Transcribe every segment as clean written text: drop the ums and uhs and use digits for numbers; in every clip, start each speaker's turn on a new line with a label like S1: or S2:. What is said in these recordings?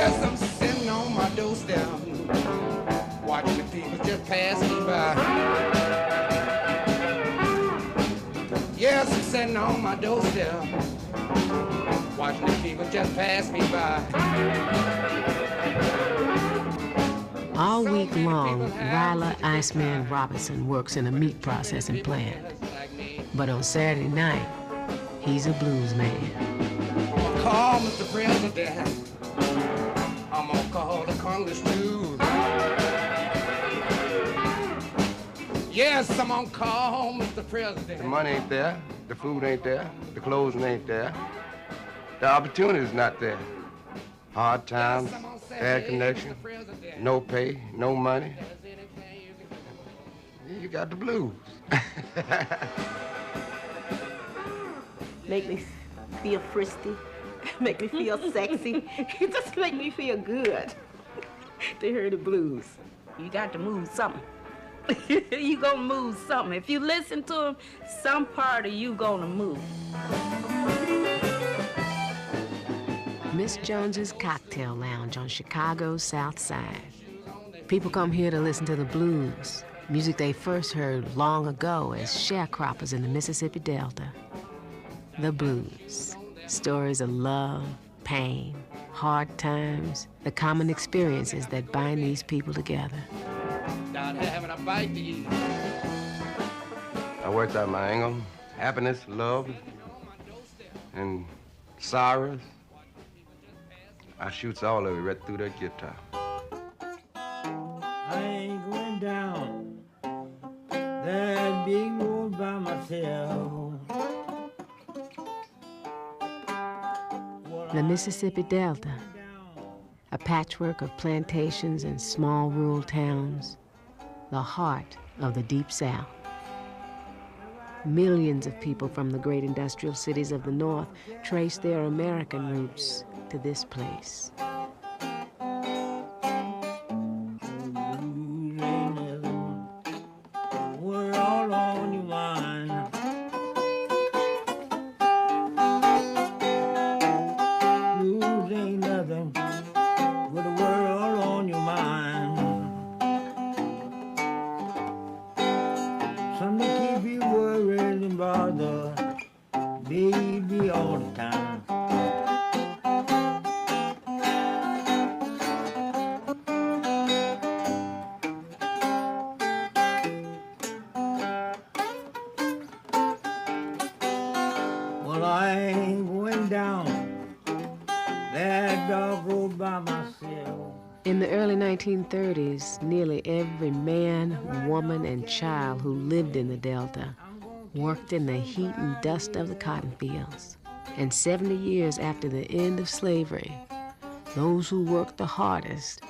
S1: Yes, I'm sitting on my doorstep, watching the people just pass me by. Yes, I'm sitting on my doorstep, watching the people just pass me by.
S2: All week long, Ryla Iceman Robinson works in a meat processing plant. But on Saturday night, he's a blues man.
S1: I'm gonna call Mr. President. I'm gonna call the Congress too. Yes, I'm gonna call Mr. President.
S3: The money ain't there, the food ain't there, the clothes ain't there, the opportunity's not there. Hard times, bad connection, no pay, no money. You got the blues.
S4: Make me feel frisky, make me feel sexy. It just make me feel good to hear the blues. You got to move something. You gonna move something. If you listen to them, some part of you gonna move.
S2: Miss Jones's Cocktail Lounge on Chicago's South Side. People come here to listen to the blues, music they first heard long ago as sharecroppers in the Mississippi Delta. The blues, stories of love, pain, hard times, the common experiences that bind these people together.
S1: Not having a bite to eat.
S3: I worked out my angle, happiness, love, and sorrows. I shoots all of it right through that guitar.
S5: I ain't going down that big road by myself.
S2: The Mississippi Delta, a patchwork of plantations and small rural towns, the heart of the Deep South. Millions of people from the great industrial cities of the North trace their American roots to this place.
S5: We're all on your mind. Blues ain't nothing but the world on your mind. Something to keep you worried and bothered, baby, all the time. Well, I ain't going down that dog road by myself.
S2: In the early 1930s, nearly every man, woman, and child who lived in the Delta worked in the heat and dust of the cotton fields. And 70 years after the end of slavery, those who worked the hardest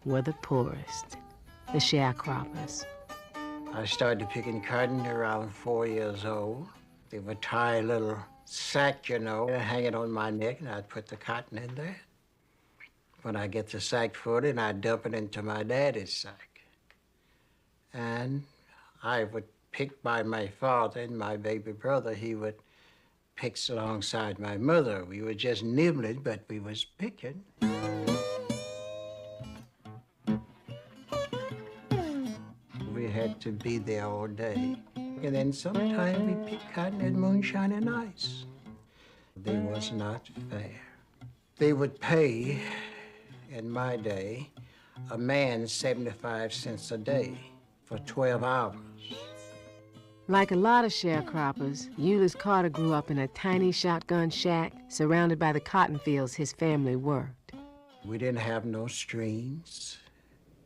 S2: were the poorest, the sharecroppers.
S6: I started picking cotton around 4 years old. They would tie a little sack, you know, and hang it on my neck, and I'd put the cotton in there. When I get the sack full, and I'd dump it into my daddy's sack. And I would pick by my father and my baby brother. He would pick alongside my mother. We were just nibbling, but we was picking. We had to be there all day. And then sometimes we picked cotton and moonshine and ice. They was not fair. They would pay, in my day, a man 75 cents a day for 12 hours.
S2: Like a lot of sharecroppers, Ulysses Carter grew up in a tiny shotgun shack surrounded by the cotton fields his family worked.
S6: We didn't have no screens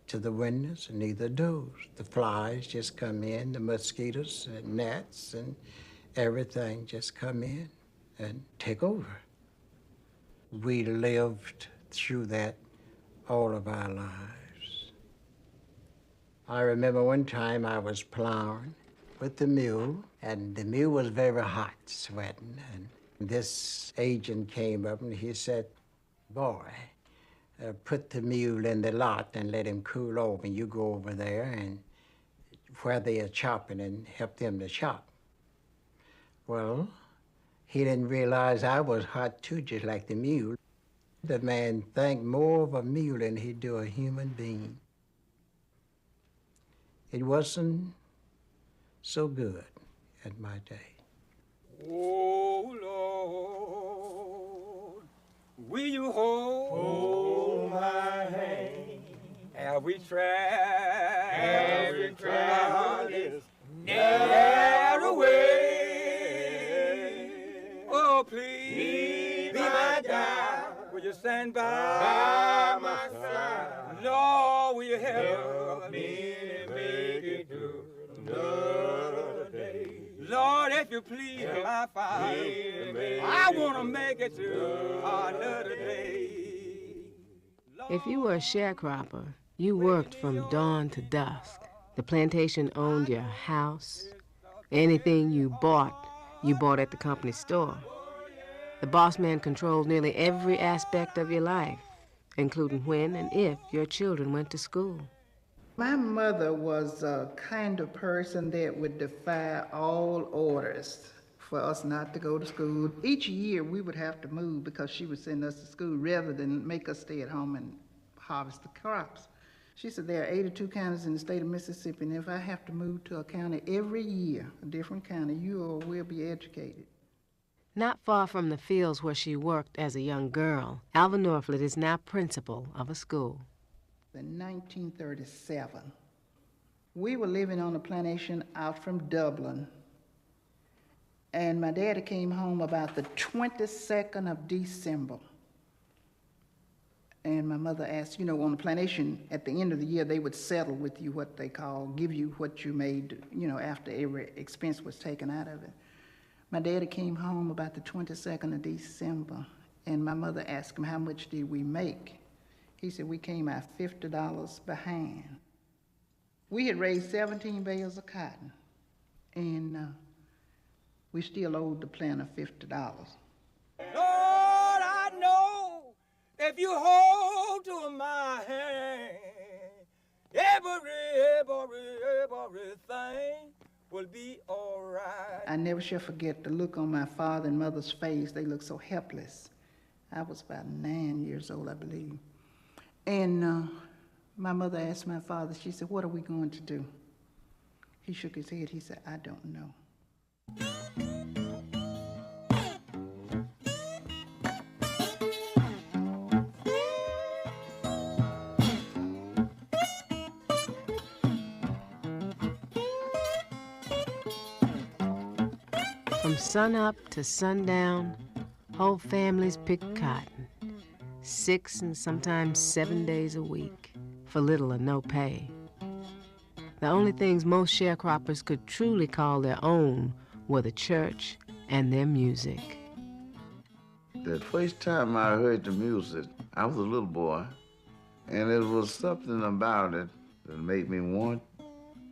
S6: to the windows, neither doors. The flies just come in, the mosquitoes and gnats and everything just come in and take over. We lived through that all of our lives. I remember one time I was plowing with the mule, and the mule was very hot, sweating, and this agent came up and he said, "Boy, put the mule in the lot and let him cool off, and you go over there and where they are chopping and help them to chop." Well, he didn't realize I was hot too, just like the mule. The man thanked more of a meal than he'd do a human being. It wasn't so good at my day.
S5: Oh, Lord, will you hold my hand? Have we traveled this narrow way? Oh, please be my guide. Will you stand by my side? Lord, will you help me to make it through another day? Lord, if you please, my Father, I want to make it through another day.
S2: If you were a sharecropper, you worked from dawn to dusk. The plantation owned your house. Anything you bought at the company store. The boss man controlled nearly every aspect of your life, including when and if your children went to school.
S7: My mother was a kind of person that would defy all orders for us not to go to school. Each year we would have to move because she would send us to school rather than make us stay at home and harvest the crops. She said there are 82 counties in the state of Mississippi, and if I have to move to a county every year, a different county, you all will be educated.
S2: Not far from the fields where she worked as a young girl, Alva Norflet is now principal of a school.
S7: In 1937, we were living on a plantation out from Dublin, and my daddy came home about the 22nd of December. And my mother asked, you know, on the plantation, at the end of the year, they would settle with you what they call, give you what you made, you know, after every expense was taken out of it. My daddy came home about the 22nd of December, and my mother asked him, how much did we make? He said, we came out $50 behind. We had raised 17 bales of cotton, and we still owed the planter $50.
S5: Lord, I know if you hold to my hand, everything will be all right.
S7: I never shall forget the look on my father and mother's face. They looked so helpless. I was about 9 years old, I believe. And my mother asked my father, she said, what are we going to do? He shook his head. He said, I don't know.
S2: From sunup to sundown, whole families picked cotton, 6 and sometimes 7 days a week, for little or no pay. The only things most sharecroppers could truly call their own were the church and their music.
S8: The first time I heard the music, I was a little boy, and it was something about it that made me want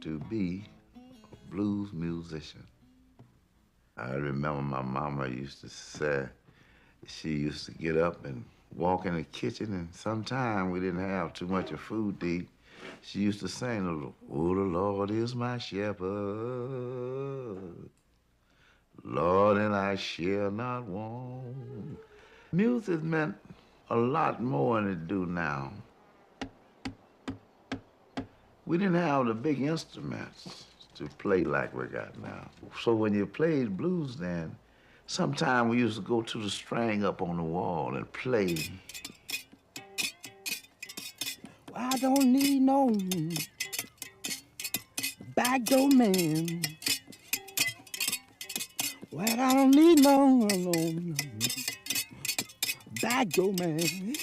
S8: to be a blues musician. I remember my mama used to say she used to get up and walk in the kitchen, and sometime we didn't have too much of food to eat. She used to sing a little, oh, the Lord is my shepherd, Lord, and I shall not want. Music meant a lot more than it do now. We didn't have the big instruments to play like we got now. So when you played blues then, sometime we used to go to the string up on the wall and play.
S5: I don't need no backdoor man. Well, I don't need no backdoor man.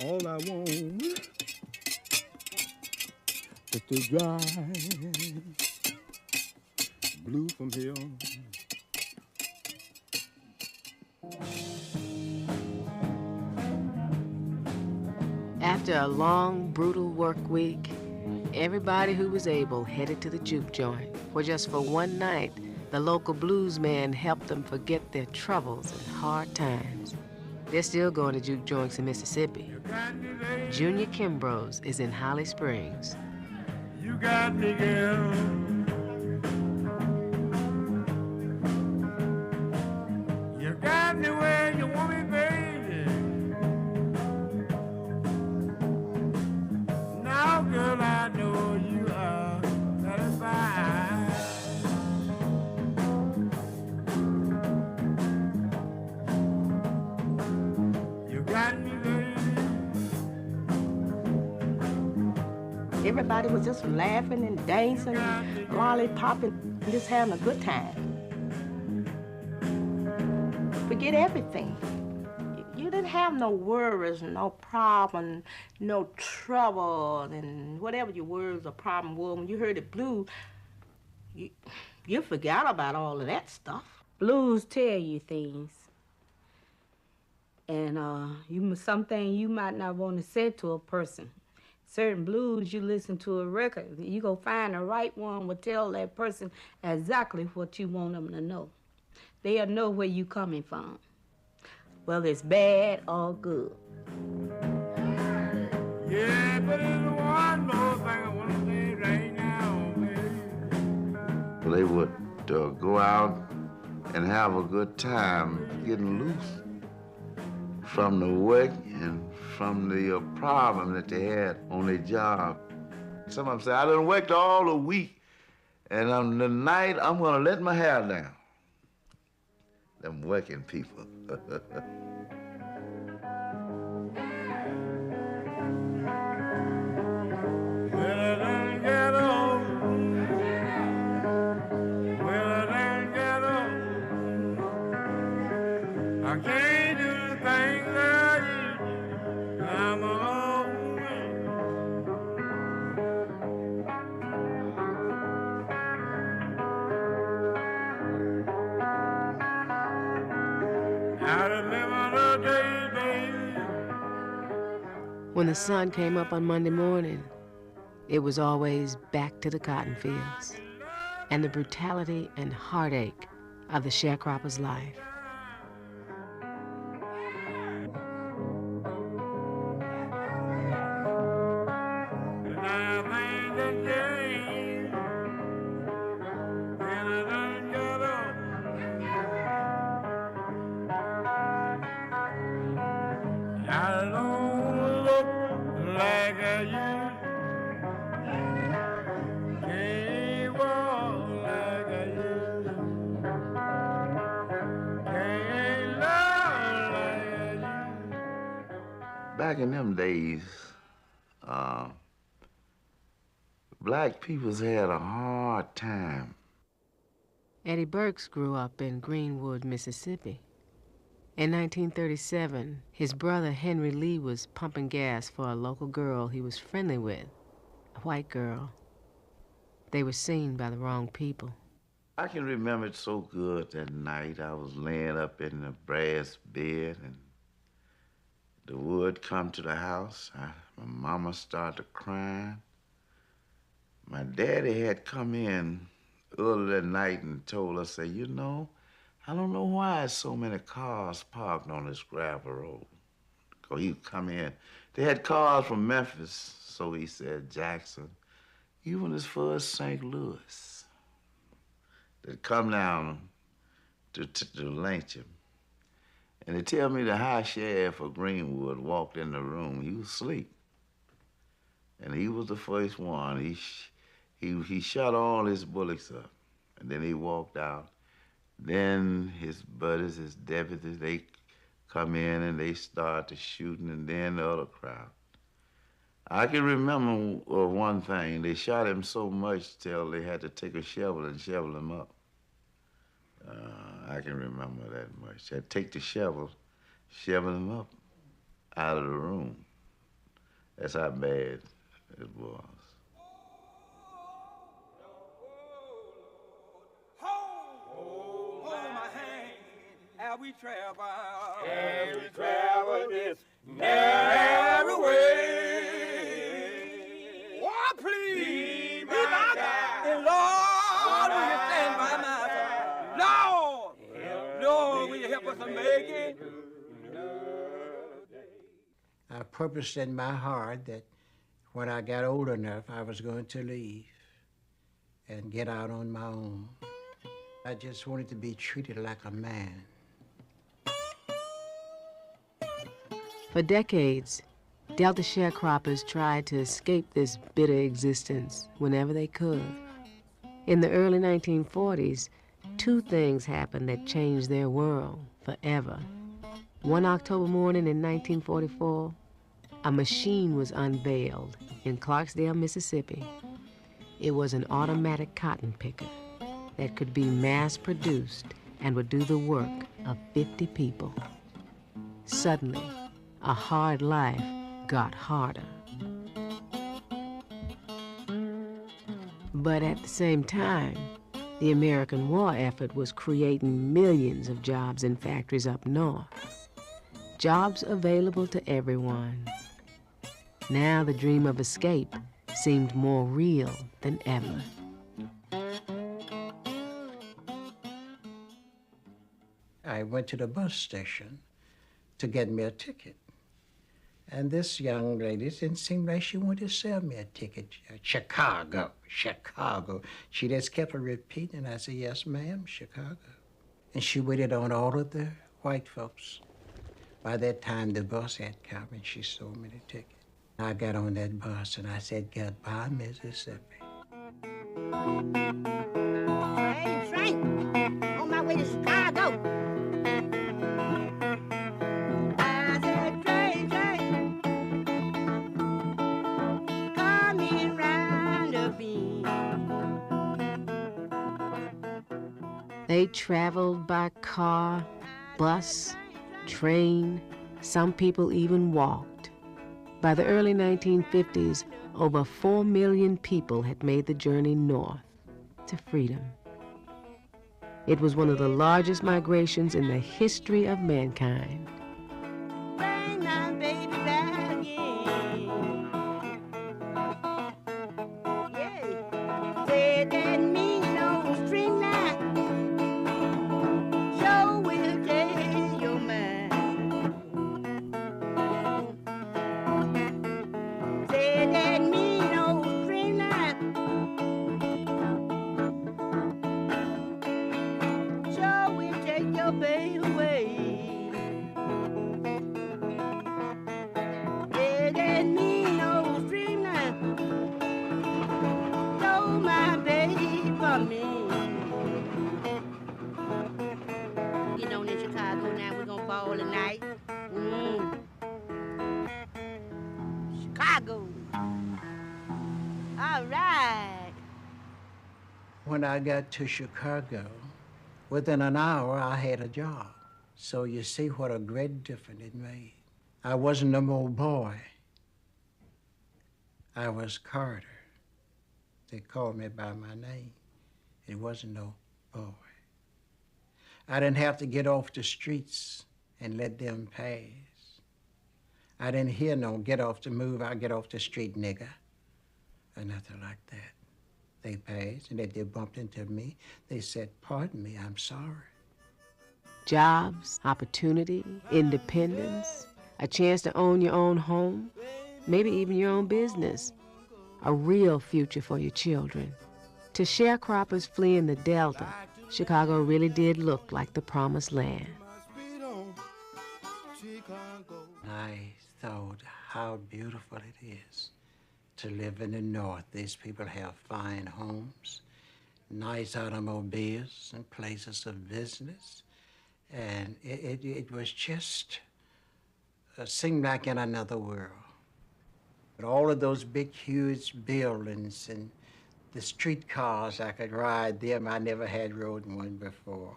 S5: All I want is to drive blue from here.
S2: After a long, brutal work week, everybody who was able headed to the juke joint, where just for one night, the local blues man helped them forget their troubles and hard times. They're still going to juke joints in Mississippi. Junior Kimbrough's is in Holly Springs.
S9: You got me, girl. You got me where you want me.
S4: Everybody was just laughing and dancing, and lollipopping, and just having a good time. Forget everything. You didn't have no worries, no problem, no trouble, and whatever your worries or problem were. When you heard the blues, you forgot about all of that stuff.
S10: Blues tell you things. And something you might not want to say to a person. Certain blues, you listen to a record, you go find the right one will tell that person exactly what you want them to know. They'll know where you coming from, whether it's bad or good.
S9: Yeah, but there's one more thing I want to say right now, baby.
S8: Well, they would go out and have a good time getting loose from the work and from the problem that they had on their job. Some of them say, I done worked all the week, and on the night, I'm gonna let my hair down. Them working people.
S9: I can't do the things I used to. I'm an old man. I remember the days, baby.
S2: When the sun came up on Monday morning, it was always back to the cotton fields and the brutality and heartache of the sharecropper's life.
S8: Back in them days, black peoples had a hard time.
S2: Eddie Burks grew up in Greenwood, Mississippi. In 1937, his brother Henry Lee was pumping gas for a local girl he was friendly with, a white girl. They were seen by the wrong people.
S8: I can remember it so good that night. I was laying up in the brass bed and the wood come to the house. My mama started crying. My daddy had come in early that night and told us, say, you know, I don't know why there's so many cars parked on this gravel road. Because he'd come in. They had cars from Memphis, so he said, Jackson, even as far as St. Louis. They'd come down to lynch him. And they tell me the high sheriff of Greenwood walked in the room. He was asleep. And he was the first one. He shot all his bullets up. And then he walked out. Then his buddies, his deputies, they come in and they start to shooting, and then the other crowd. I can remember one thing. They shot him so much till they had to take a shovel and shovel him up. I can remember that much. They'd take the shovel, shovel him up out of the room. That's how bad it was.
S5: Hold my hand as we travel this narrow way. Oh, please be my guide. And Lord, will you stand by my side? Lord, will you help us to make it?
S6: I purposed in my heart that when I got old enough, I was going to leave and get out on my own. I just wanted to be treated like a man.
S2: For decades, Delta sharecroppers tried to escape this bitter existence whenever they could. In the early 1940s, two things happened that changed their world forever. One October morning in 1944, a machine was unveiled in Clarksdale, Mississippi. It was an automatic cotton picker that could be mass-produced and would do the work of 50 people. Suddenly, a hard life got harder. But at the same time, the American war effort was creating millions of jobs in factories up north. Jobs available to everyone. Now the dream of escape seemed more real than ever.
S6: I went to the bus station to get me a ticket. And this young lady didn't seem like she wanted to sell me a ticket. Chicago, Chicago. She just kept repeating. I said, yes, ma'am, Chicago. And she waited on all of the white folks. By that time, the bus had come, and she sold me the ticket. I got on that bus, and I said, goodbye, Mississippi.
S4: Train, on my way to Chicago. I said, train, coming round the bend.
S2: They traveled by car, bus, train. Some people even walked. By the early 1950s, over 4 million people had made the journey north to freedom. It was one of the largest migrations in the history of mankind.
S4: Bring my baby back again. Yeah. Said that mean old string line sure will change your mind. Said that mean old string line sure will take your baby away. Yeah, that mean old string line stole my baby from me. Getting on in Chicago now, we're gonna ball tonight. Chicago. All right.
S6: When I got to Chicago, within an hour, I had a job. So you see what a great difference it made. I wasn't no more boy. I was Carter. They called me by my name. It wasn't no boy. I didn't have to get off the streets and let them pass. I didn't hear no get off the move, I get off the street, nigga, or nothing like that. They passed, and if they bumped into me, they said, pardon me, I'm sorry.
S2: Jobs, opportunity, independence, a chance to own your own home, maybe even your own business, a real future for your children. To sharecroppers fleeing the Delta, Chicago really did look like the promised land.
S6: I thought how beautiful it is to live in the North. These people have fine homes, nice automobiles, and places of business. And it was just, seemed like in another world. But all of those big, huge buildings and the streetcars, I could ride them. I never had rode one before.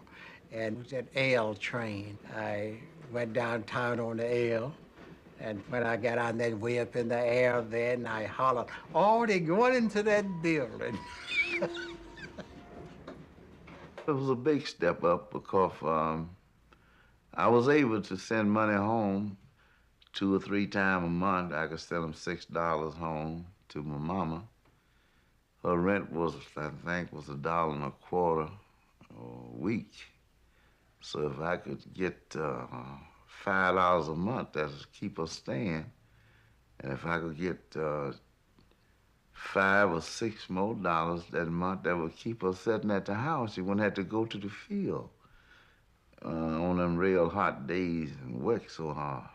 S6: And that L train, I went downtown on the L. And when I got on that way up in the air, then I hollered, oh, they're going into that building.
S8: It was a big step up because I was able to send money home 2 or 3 times a month. I could send them $6 home to my mama. Her rent was, I think, was $1.25 a week. So if I could get $5 a month, that would keep us staying. And if I could get $5 or $6 more that month, that would keep us sitting at the house. You wouldn't have to go to the field on them real hot days and work so hard.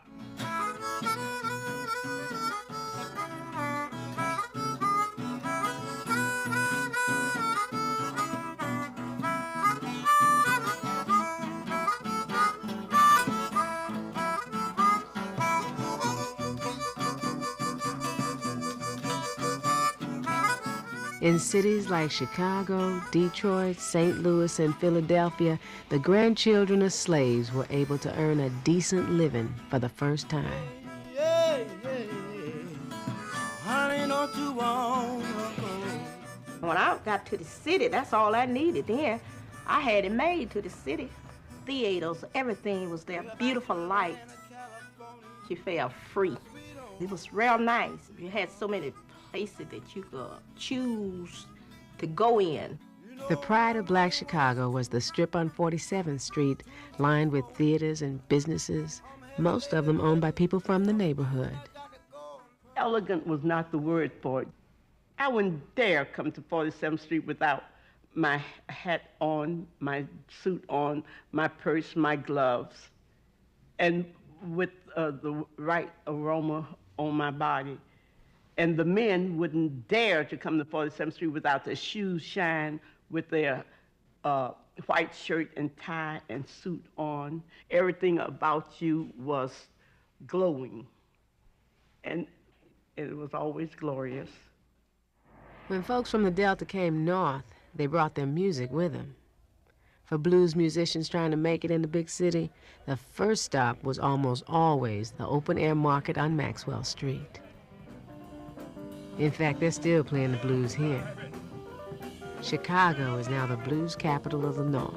S2: In cities like Chicago, Detroit, St. Louis, and Philadelphia, the grandchildren of slaves were able to earn a decent living for the first time.
S9: Yeah, yeah, honey, don't you want to go?
S4: When I got to the city, that's all I needed then. I had it made to the city. Theaters, everything was there, beautiful lights. You felt free. It was real nice. You had so many places that you could choose to go in.
S2: The pride of Black Chicago was the strip on 47th Street, lined with theaters and businesses, most of them owned by people from the neighborhood.
S11: Elegant was not the word for it. I wouldn't dare come to 47th Street without my hat on, my suit on, my purse, my gloves, and with the right aroma on my body. And the men wouldn't dare to come to 47th Street without their shoes shined, with their white shirt and tie and suit on. Everything about you was glowing, and it was always glorious.
S2: When folks from the Delta came north, they brought their music with them. For blues musicians trying to make it in the big city, the first stop was almost always the open-air market on Maxwell Street. In fact, they're still playing the blues here. Chicago is now the blues capital of the North.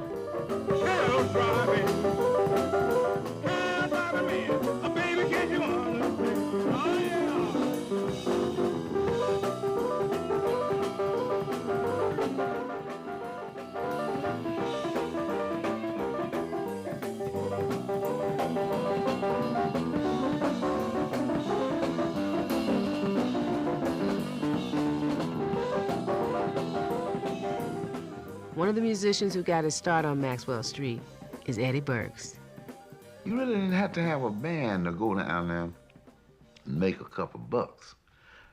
S2: One of the musicians who got his start on Maxwell Street is Eddie Burks.
S8: You really didn't have to have a band to go down there and make a couple bucks.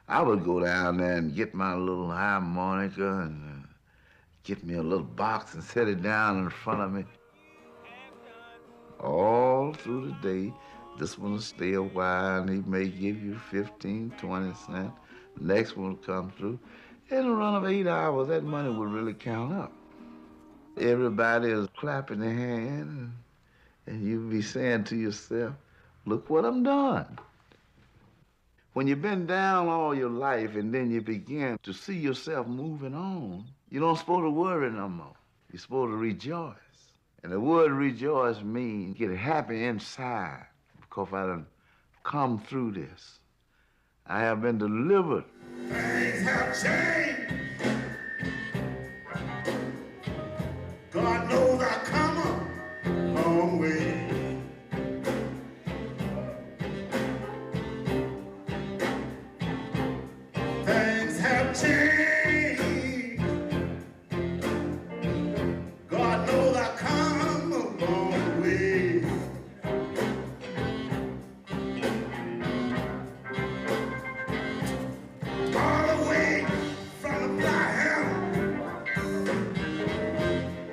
S8: I would go down there and get my little harmonica and get me a little box and set it down in front of me. All through the day, this one will stay a while and he may give you 15, 20 cents. The next one will come through. In a run of 8 hours, that money would really count up. Everybody is clapping their hands, and you'd be saying to yourself, look what I'm doing. When you've been down all your life and then you begin to see yourself moving on, you don't supposed to worry no more. You're supposed to rejoice. And the word rejoice means get happy inside because I done come through this. I have been delivered.
S9: Things have changed. God knows I come a long way. Things have changed. God knows I come a long way. All the way from the Black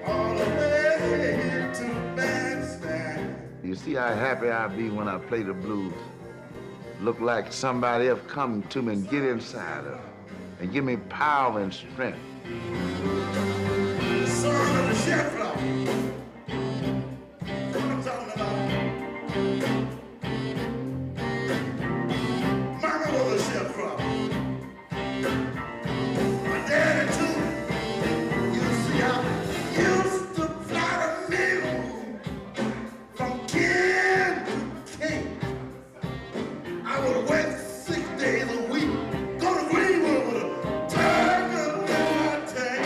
S9: all the way to the bandstand.
S8: You see how happy I be when I play the blues. Look like somebody else come to me and get inside of it and give me power and strength.
S9: Son of a sharecropper. What I'm talking about. Mama was a sharecropper. My daddy too. You see, I used to fly the needle from kin to king. I would work 6 days a week, go to Greenwood with a turn of that tank.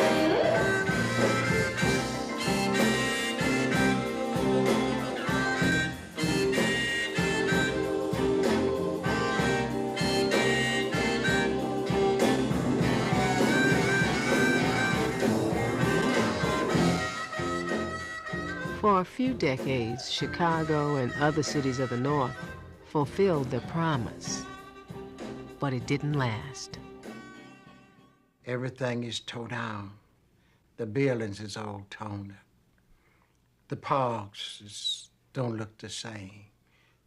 S2: For a few decades, Chicago and other cities of the North fulfilled their promise, but it didn't last.
S6: Everything is tore down. The buildings is all torn up. The parks don't look the same.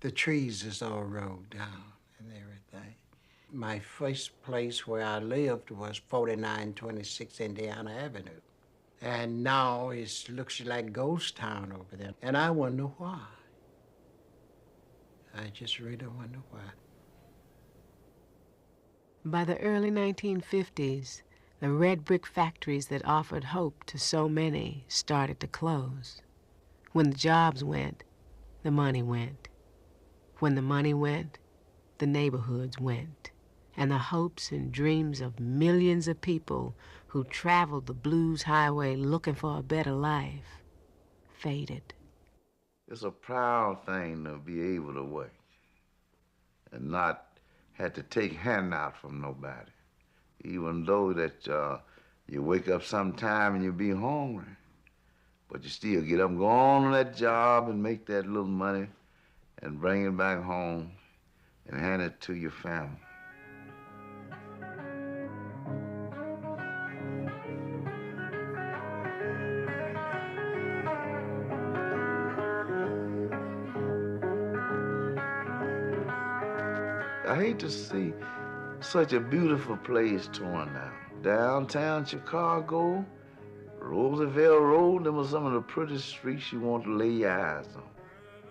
S6: The trees is all rolled down and everything. My first place where I lived was 4926 Indiana Avenue. And now it looks like ghost town over there. And I wonder why. I just really wonder why.
S2: By the early 1950s, the red brick factories that offered hope to so many started to close. When the jobs went, the money went. When the money went, the neighborhoods went. And the hopes and dreams of millions of people who traveled the blues highway looking for a better life faded.
S8: It's a proud thing to be able to work and not have to take handout from nobody. Even though that you wake up sometime and you be hungry, but you still get up and go on that job and make that little money and bring it back home and hand it to your family. I hate to see such a beautiful place torn down. Downtown Chicago, Roosevelt Road, them were some of the prettiest streets you want to lay your eyes on.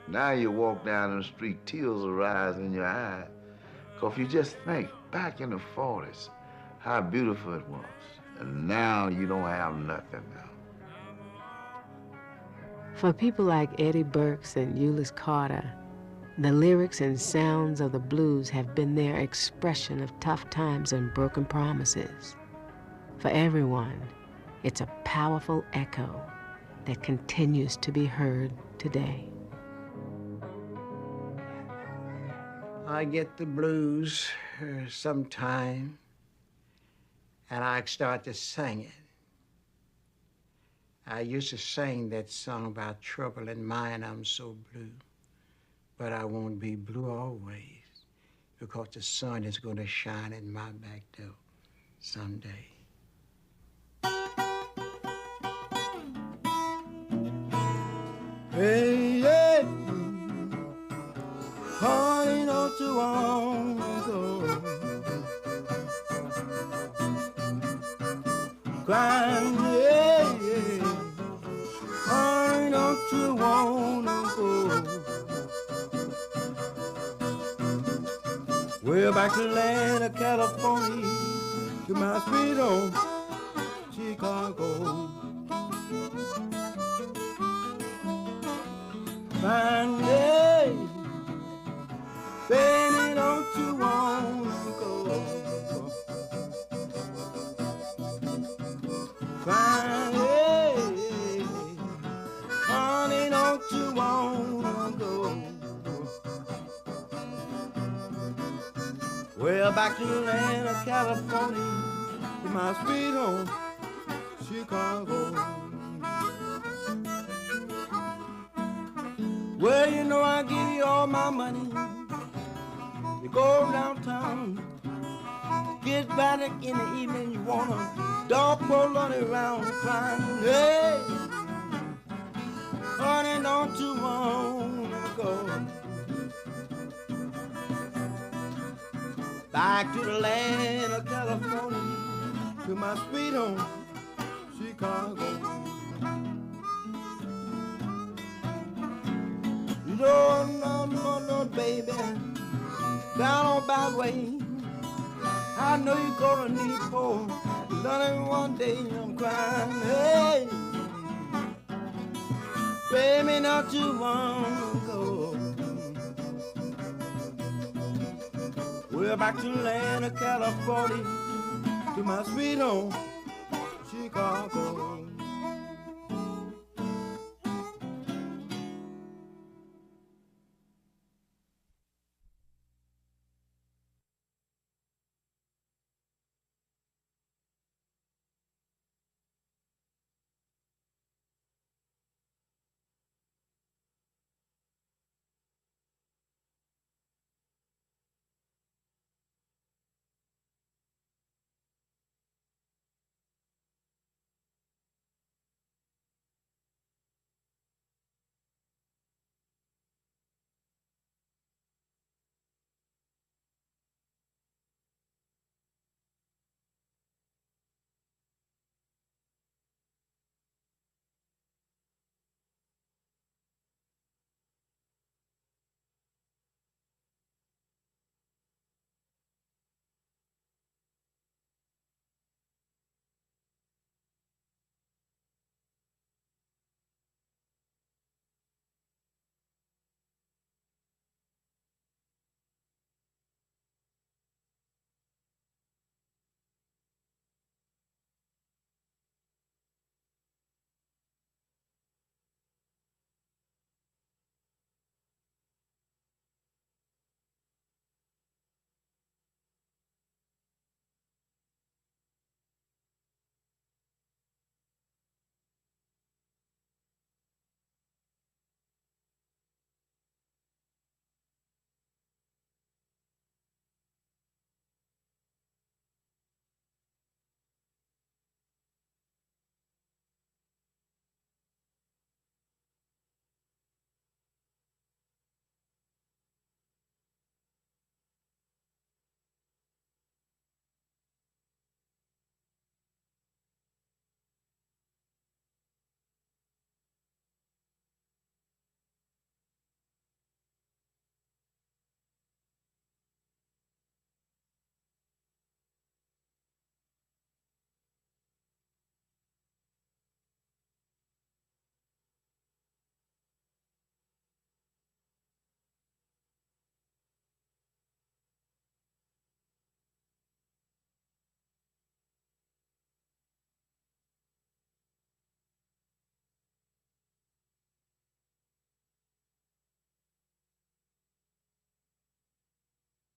S8: Now you walk down the street, tears arise in your eyes, because you just think, back in the 40s, how beautiful it was. And now you don't have nothing now.
S2: For people like Eddie Burks and Euless Carter, the lyrics and sounds of the blues have been their expression of tough times and broken promises. For everyone, it's a powerful echo that continues to be heard today.
S6: I get the blues sometime, and I start to sing it. I used to sing that song about trouble in mind, I'm so blue. But I won't be blue always, because the sun is going to shine in my back door someday.
S5: Hey, yeah, honey, don't you want to go? Crying, yeah, yeah, honey, don't you want to go? Well, back to the land of California, to my sweet home, Chicago. Fine day, baby, don't you want to go? Fine day, honey, don't you want to go? Well, back to the land of California, to my sweet home, Chicago. Well, you know I give you all my money. You go downtown, get back in the evening. You want a dog pull on it around crying. Hey, honey, don't you want to go? Back to the land of California, to my sweet home, Chicago. No, baby, down on by way. I know you're gonna need more. Done it one day, I'm crying. Hey, baby, not you want to go? We're back to the land of California, to my sweet home, Chicago.